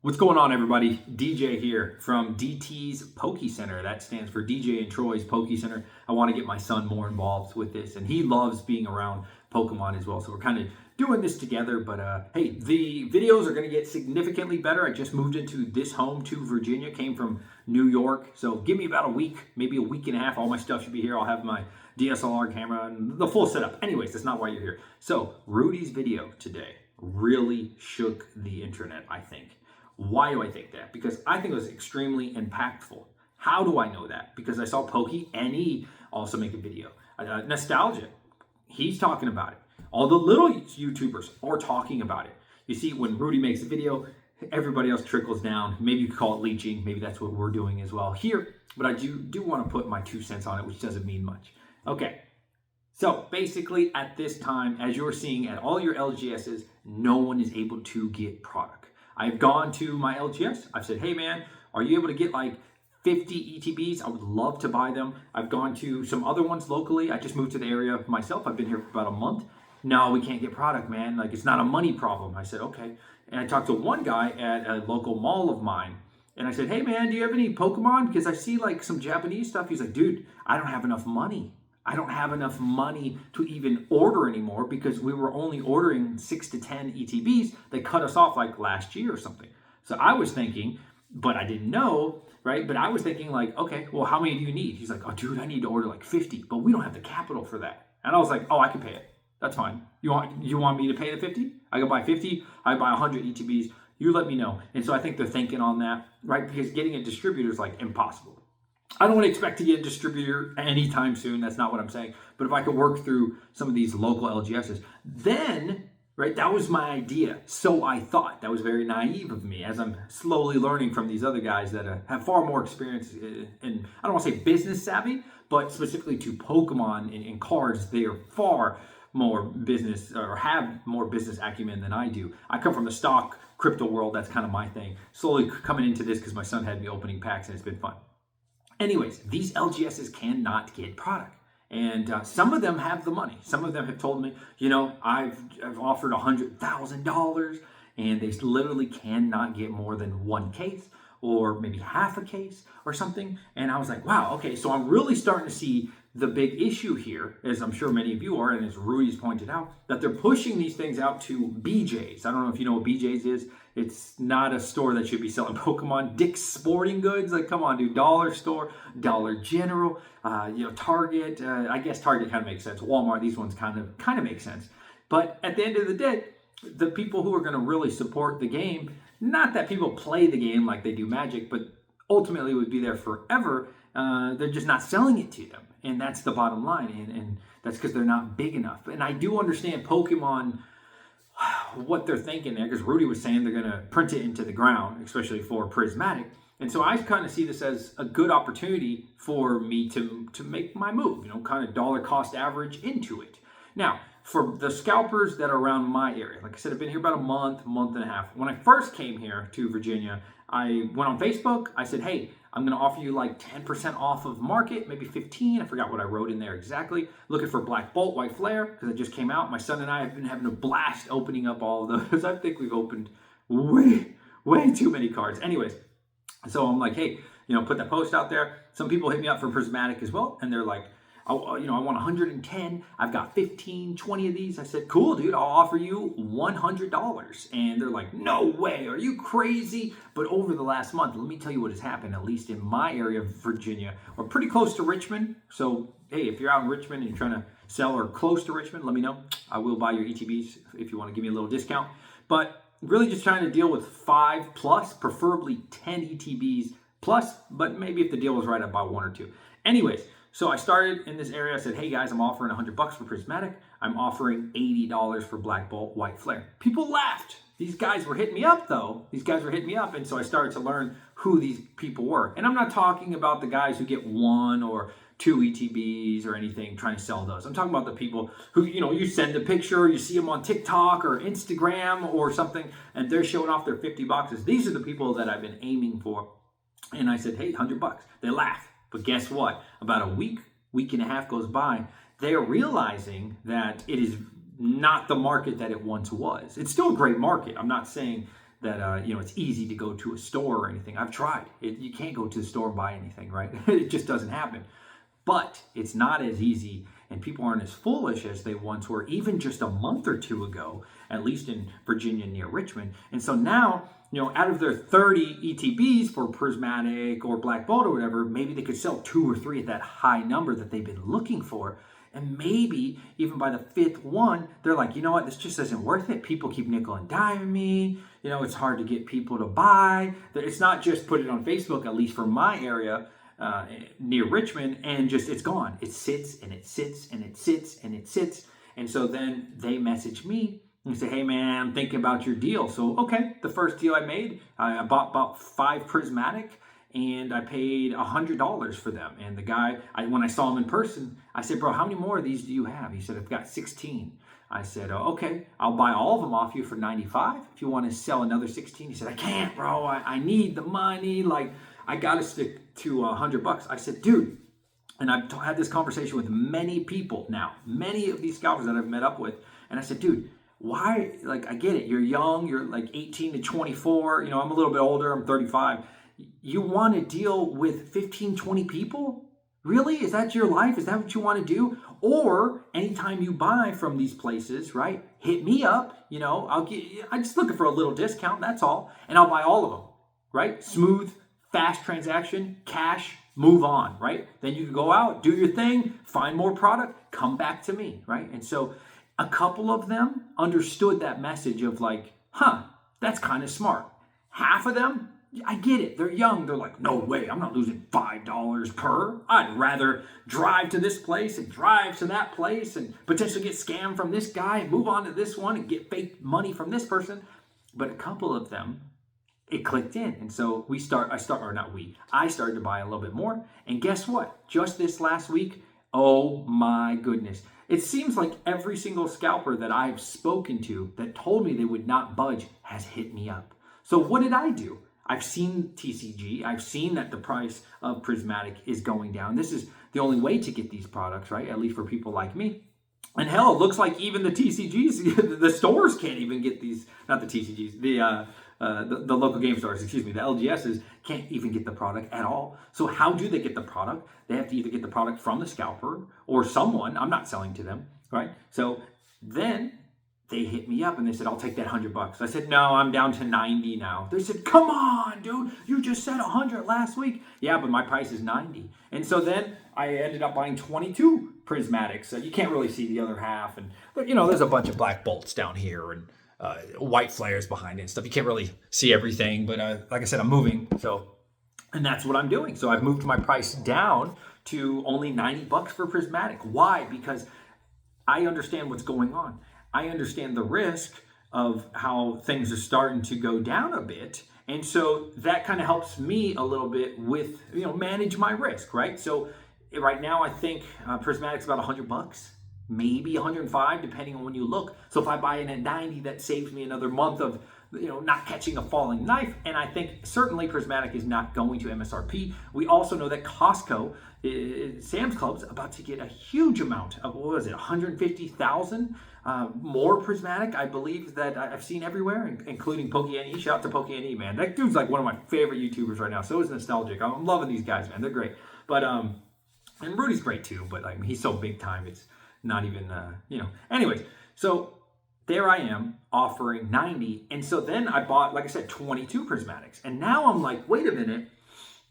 What's going on, everybody? DJ here from DT's Poke Center. That stands for DJ and Troy's Poke Center. I want to get my son more involved with this, and he loves being around Pokemon as well. So we're kind of doing this together. But hey, the videos are going to get significantly better. I just moved into this home to Virginia, came from New York. So give me about a week, maybe a week and a half. All my stuff should be here. I'll have my DSLR camera and the full setup. Anyways, that's not why you're here. So Rudy's video today really shook the internet, I think. Why do I think that? Because I think it was extremely impactful. How do I know that? Because I saw PokeNE also make a video. Nostalgia, he's talking about it. All the little YouTubers are talking about it. You see, when Rudy makes a video, everybody else trickles down. Maybe you could call it leeching. Maybe that's what we're doing as well here. But I do want to put my 2 cents on it, which doesn't mean much. Okay. So basically at this time, as you're seeing at all your LGSs, no one is able to get product. I've gone to my LGS. I've said, hey man, are you able to get like 50 ETBs? I would love to buy them. I've gone to some other ones locally. I just moved to the area myself. I've been here for about a month. No, we can't get product, man. Like, it's not a money problem. I said, okay. And I talked to one guy at a local mall of mine. And I said, hey man, do you have any Pokemon? Because I see like some Japanese stuff. He's like, dude, I don't have enough money. I don't have enough money to even order anymore because we were only ordering 6 to 10 ETBs. They cut us off like last year or something. So I was thinking, but I didn't know, right? But I was thinking like, okay, well, how many do you need? He's like, oh, dude, I need to order like 50, but we don't have the capital for that. And I was like, oh, I can pay it. That's fine. You want me to pay the 50? I can buy 50. I buy 100 ETBs. You let me know. And so I think they're thinking on that, right? Because getting a distributor is like impossible. I don't expect to get a distributor anytime soon. That's not what I'm saying. But if I could work through some of these local LGSs, then, right, that was my idea. So I thought. That was very naive of me as I'm slowly learning from these other guys that have far more experience in, I don't want to say business savvy, but specifically to Pokemon and cards, they are far more business or have more business acumen than I do. I come from the stock crypto world. That's kind of my thing. Slowly coming into this because my son had me opening packs and it's been fun. Anyways, these LGSs cannot get product. And some of them have the money. Some of them have told me, you know, I've offered $100,000 and they literally cannot get more than one case or maybe half a case or something. And I was like, wow, okay, so I'm really starting to see the big issue here, as I'm sure many of you are, and as Rudy's pointed out, that they're pushing these things out to BJ's. I don't know if you know what BJ's is. It's not a store that should be selling Pokemon. Dick's Sporting Goods, like, come on, dude. Dollar Store, Dollar General, Target. I guess Target kind of makes sense. Walmart, these ones kind of make sense. But at the end of the day, the people who are going to really support the game, not that people play the game like they do Magic, but ultimately would be there forever, they're just not selling it to them. And that's the bottom line. And that's because they're not big enough. And I do understand Pokemon, what they're thinking there, because Rudy was saying they're going to print it into the ground, especially for Prismatic. And so I kind of see this as a good opportunity for me to make my move, kind of dollar cost average into it. Now, for the scalpers that are around my area, like I said, I've been here about a month and a half. When I first came here to Virginia, I went on Facebook. I said, hey, I'm going to offer you like 10% off of market, maybe 15. I forgot what I wrote in there exactly. Looking for Black Bolt, White Flare, because it just came out. My son and I have been having a blast opening up all of those. I think we've opened way too many cards. Anyways, so I'm like, hey, put that post out there. Some people hit me up for Prismatic as well, and they're like, I want 110. I've got 15, 20 of these. I said, cool, dude, I'll offer you $100. And they're like, no way, are you crazy? But over the last month, let me tell you what has happened, at least in my area of Virginia. We're pretty close to Richmond. So, hey, if you're out in Richmond and you're trying to sell or close to Richmond, let me know. I will buy your ETBs if you want to give me a little discount. But really just trying to deal with 5 plus, preferably 10 ETBs plus, but maybe if the deal was right, I'd buy 1 or 2. Anyways, so I started in this area. I said, hey guys, I'm offering $100 for Prismatic. I'm offering $80 for Black Bolt, White Flare. People laughed. These guys were hitting me up though. And so I started to learn who these people were. And I'm not talking about the guys who get 1 or 2 ETBs or anything trying to sell those. I'm talking about the people who, you send a picture, you see them on TikTok or Instagram or something, and they're showing off their 50 boxes. These are the people that I've been aiming for. And I said, hey, $100. They laugh. But guess what? About a week and a half goes by, they are realizing that it is not the market that it once was. It's still a great market. I'm not saying that it's easy to go to a store or anything. I've tried. You can't go to the store and buy anything, right? It just doesn't happen. But it's not as easy, and people aren't as foolish as they once were, even just a month or two ago, at least in Virginia near Richmond. And so now, out of their 30 ETBs for Prismatic or Black Bolt or whatever, maybe they could sell 2 or 3 at that high number that they've been looking for. And maybe even by the 5th one, they're like, you know what, this just isn't worth it. People keep nickel and diming me. It's hard to get people to buy. It's not just put it on Facebook, at least for my area, near Richmond, and just it's gone. It sits and it sits and it sits and it sits. And so then they message me and say, hey man, I'm thinking about your deal. So okay, the first deal I made, I bought about 5 Prismatic and I paid $100 for them. And the guy, when I saw him in person, I said, bro, how many more of these do you have? He said, I've got 16. I said, oh, okay, I'll buy all of them off you for 95 if you want to sell another 16. He said, I can't, bro. I need the money. Like, I got to stick to $100. I said, dude, and I've had this conversation with many people now, many of these scalpers that I've met up with. And I said, dude, why? Like, I get it. You're young. You're like 18 to 24. I'm a little bit older. I'm 35. You want to deal with 15, 20 people? Really? Is that your life? Is that what you want to do? Or anytime you buy from these places, right? Hit me up. I'm just looking for a little discount. That's all. And I'll buy all of them, right? Smooth, fast transaction, cash, move on, right? Then you can go out, do your thing, find more product, come back to me, right? And so a couple of them understood that message of like, that's kind of smart. Half of them, I get it. They're young. They're like, no way. I'm not losing $5 per. I'd rather drive to this place and drive to that place and potentially get scammed from this guy and move on to this one and get fake money from this person. But a couple of them, it clicked in. And so I started to buy a little bit more. And guess what? Just this last week, oh my goodness. It seems like every single scalper that I've spoken to that told me they would not budge has hit me up. So what did I do? I've seen TCG. I've seen that the price of Prismatic is going down. This is the only way to get these products, right? At least for people like me. And hell, it looks like even the TCGs, the stores can't even get these, not the TCGs, the local game stores, the LGSs can't even get the product at all. So how do they get the product? They have to either get the product from the scalper or someone. I'm not selling to them, right? So then they hit me up and they said, I'll take that $100. I said, no, I'm down to 90 now. They said, come on, dude, you just said 100 last week. Yeah, but my price is 90. And so then I ended up buying 22 Prismatics. So you can't really see the other half. But there's a bunch of black bolts down here and white flares behind it and stuff. You can't really see everything. But like I said, I'm moving. And that's what I'm doing. So I've moved my price down to only $90 for Prismatic. Why? Because I understand what's going on. I understand the risk of how things are starting to go down a bit. And so that kind of helps me a little bit with, manage my risk, right? So right now I think Prismatic's about $100, maybe 105, depending on when you look. So if I buy it at 90, that saves me another month of, not catching a falling knife. And I think certainly Prismatic is not going to MSRP. We also know that Costco, Sam's Club's about to get a huge amount of, 150,000 more Prismatic, I believe, that I've seen everywhere, including PokeNE. Shout out to PokeNE, man. That dude's like one of my favorite YouTubers right now. So is Nostalgic. I'm loving these guys, man. They're great. But, and Rudy's great too, but he's so big time, it's not even, Anyways, so there I am offering 90. And so then I bought, like I said, 22 Prismatics. And now I'm like, wait a minute.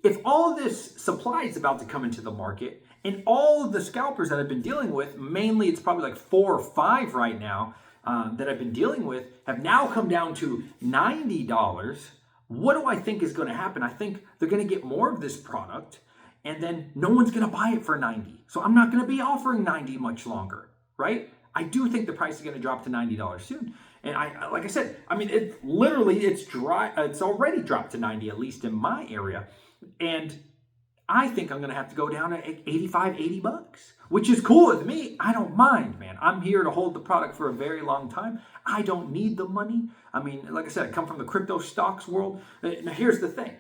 If all of this supply is about to come into the market and all of the scalpers that I've been dealing with, mainly it's probably like 4 or 5 right now that I've been dealing with, have now come down to $90. What do I think is going to happen? I think they're going to get more of this product and then no one's going to buy it for 90. So I'm not going to be offering 90 much longer, right? I do think the price is going to drop to $90 soon. And like I said, it's already dropped to 90, at least in my area. And I think I'm going to have to go down to 85, $80, which is cool with me. I don't mind, man. I'm here to hold the product for a very long time. I don't need the money. Like I said, I come from the crypto stocks world. Now, here's the thing.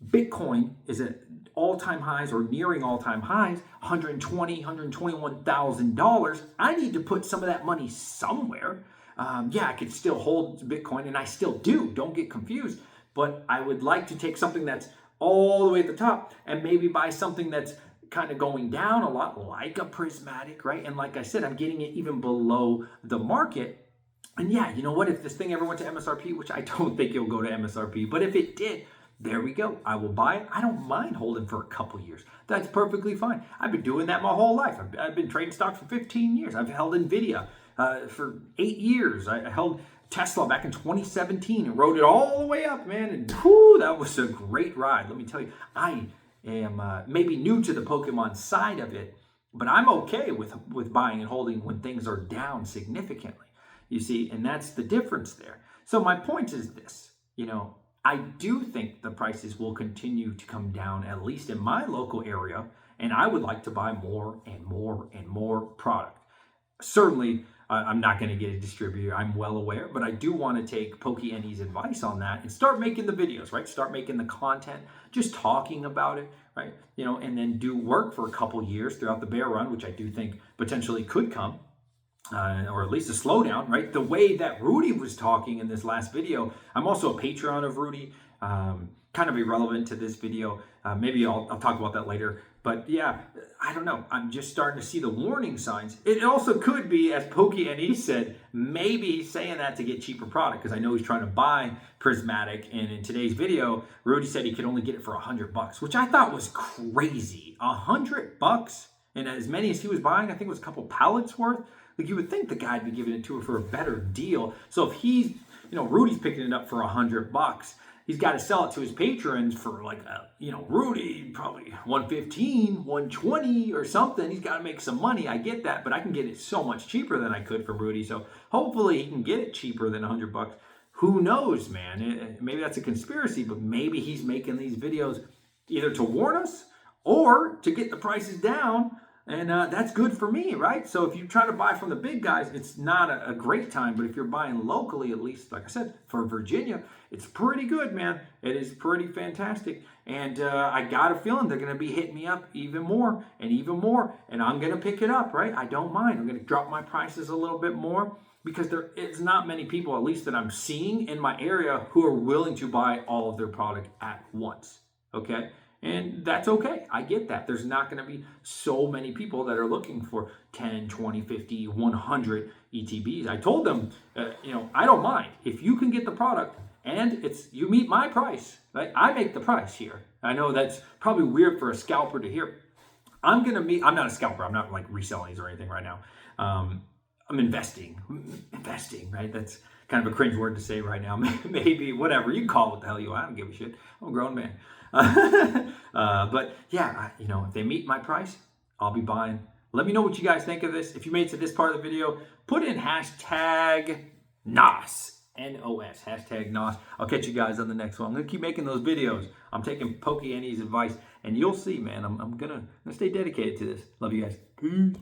Bitcoin is at all-time highs or nearing all-time highs, $120,000, $121,000. I need to put some of that money somewhere. yeah, I could still hold Bitcoin, and I still do. Don't get confused. But I would like to take something that's all the way at the top and maybe buy something that's kind of going down a lot, like a Prismatic, right? And like I said, I'm getting it even below the market. And yeah, you know what? If this thing ever went to MSRP, which I don't think it'll go to MSRP, but if it did, there we go. I will buy it. I don't mind holding for a couple years. That's perfectly fine. I've been doing that my whole life. I've been trading stocks for 15 years. I've held NVIDIA for 8 years. I held Tesla back in 2017 and rode it all the way up, man. And whew, that was a great ride. Let me tell you, I am maybe new to the Pokemon side of it, but I'm okay with buying and holding when things are down significantly. You see, and that's the difference there. So my point is this, I do think the prices will continue to come down, at least in my local area, and I would like to buy more and more and more product. Certainly, I'm not going to get a distributor, I'm well aware, but I do want to take PokeNE's advice on that and start making the videos, right? Start making the content, just talking about it, right? And then do work for a couple years throughout the bear run, which I do think potentially could come. Or at least a slowdown, right? The way that Rudy was talking in this last video, I'm also a Patreon of Rudy, kind of irrelevant to this video. Maybe I'll talk about that later. But yeah, I don't know. I'm just starting to see the warning signs. It also could be, as PokeNE said, maybe he's saying that to get cheaper product, because I know he's trying to buy Prismatic. And in today's video, Rudy said he could only get it for $100, which I thought was crazy. $100? And as many as he was buying, I think it was a couple pallets worth. Like, you would think the guy'd be giving it to her for a better deal. So if he's, Rudy's picking it up for $100, he's got to sell it to his patrons for like, Rudy probably 115, 120 or something. He's got to make some money. I get that, but I can get it so much cheaper than I could for Rudy. So hopefully he can get it cheaper than $100. Who knows, man? Maybe that's a conspiracy, but maybe he's making these videos either to warn us or to get the prices down. And that's good for me, right? So if you try to buy from the big guys, it's not a great time. But if you're buying locally, at least, like I said, for Virginia, it's pretty good, man. It is pretty fantastic. And I got a feeling they're going to be hitting me up even more. And I'm going to pick it up, right? I don't mind. I'm going to drop my prices a little bit more, because there is not many people, at least that I'm seeing in my area, who are willing to buy all of their product at once, okay? And that's okay. I get that. There's not going to be so many people that are looking for 10, 20, 50, 100 ETBs. I told them, I don't mind. If you can get the product and you meet my price, right? I make the price here. I know that's probably weird for a scalper to hear. I'm not a scalper. I'm not like reselling these or anything right now. I'm investing, right? That's kind of a cringe word to say right now. Maybe, whatever. You can call it what the hell you want. I don't give a shit. I'm a grown man. But yeah, if they meet my price, I'll be buying. Let me know what you guys think of this. If you made it to this part of the video, put in hashtag NOS. N-O-S, hashtag NOS. I'll catch you guys on the next one. I'm going to keep making those videos. I'm taking PokeNE's advice, and you'll see, man, I'm going to stay dedicated to this. Love you guys. Peace.